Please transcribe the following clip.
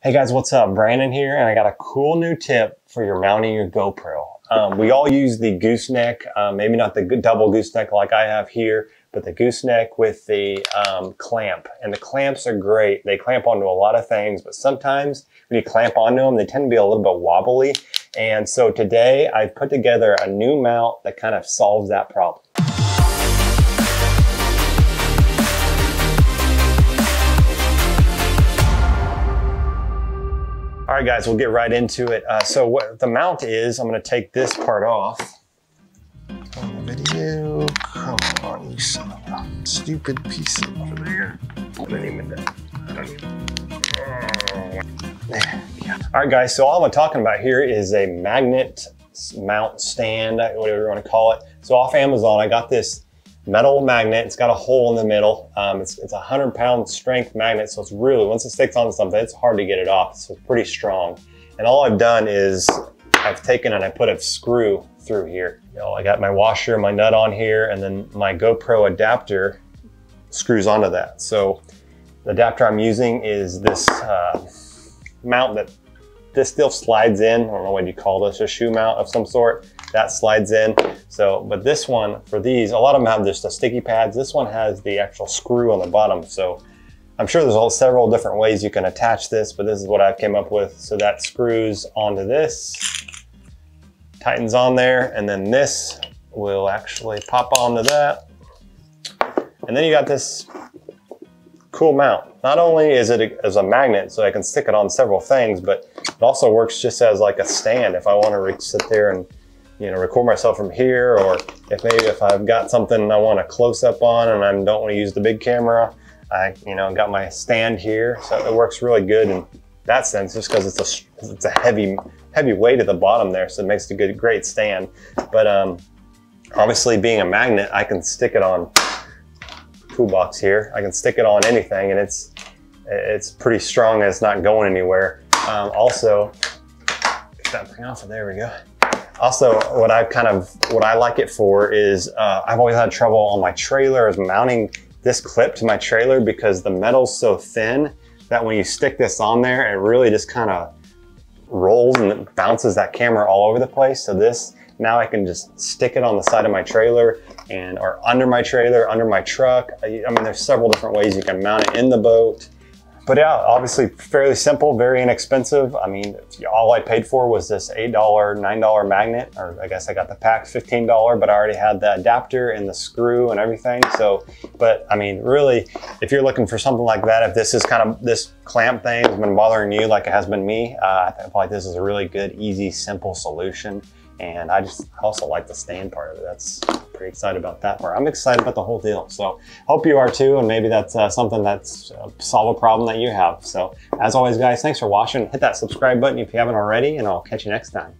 Hey guys, what's up? Brandon here, and I got a cool new tip for your mounting your GoPro. We all use the gooseneck, maybe not the double gooseneck like I have here, but the gooseneck with the clamp. And the clamps are great. They clamp onto a lot of things, but sometimes when you clamp onto them, they tend to be a little bit wobbly. And so today I've put together a new mount that kind of solves that problem. All right, guys, we'll get right into it. So what the mount is, I'm gonna take this part off. On the video, come on, you son of a stupid piece over there. I don't even there. Yeah. All right, guys, so all I'm talking about here is a magnet mount stand, whatever you wanna call it. So off Amazon, I got this metal magnet. It's got a hole in the middle. It's a 100-pound strength magnet, so it's really, once it sticks on something, it's hard to get it off. So it's pretty strong. And all I've done is I've taken and I put a screw through here. You know, I got my washer, my nut on here, and then my GoPro adapter screws onto that. So the adapter I'm using is this mount that this still slides in. I don't know what you call this, a shoe mount of some sort. That slides in. So, but this one, for these, a lot of them have just the sticky pads. This one has the actual screw on the bottom. So I'm sure there's several different ways you can attach this, but this is what I came up with. So that screws onto this, tightens on there, and then this will actually pop onto that. And then you got this cool mount. Not only is it as a magnet, so I can stick it on several things, but it also works just as like a stand if I want to sit there and record myself from here, or if I've got something I want to close up on and I don't want to use the big camera, I got my stand here, so it works really good in that sense, just because it's a heavy weight at the bottom there, so it makes a great stand. But obviously, being a magnet, I can stick it on toolbox here. I can stick it on anything, and it's pretty strong and it's not going anywhere. Also, get that thing off of there. We go. Also, what I like it for is I've always had trouble on my trailer is mounting this clip to my trailer, because the metal's so thin that when you stick this on there, it really just kind of rolls and it bounces that camera all over the place. So this, now I can just stick it on the side of my trailer or under my trailer, under my truck. I mean, there's several different ways you can mount it in the boat. But yeah, obviously fairly simple, very inexpensive. I mean, all I paid for was this $8, $9 magnet, or I guess I got the pack $15, but I already had the adapter and the screw and everything. So, but I mean, really, if you're looking for something like that, if this is this clamp thing has been bothering you like it has been me, I feel like this is a really good, easy, simple solution. And I also like the stand part of it. That's pretty excited about that part. I'm excited about the whole deal. So hope you are too, and maybe that's something that's solve a problem that you have. So as always, guys, thanks for watching. Hit that subscribe button if you haven't already, and I'll catch you next time.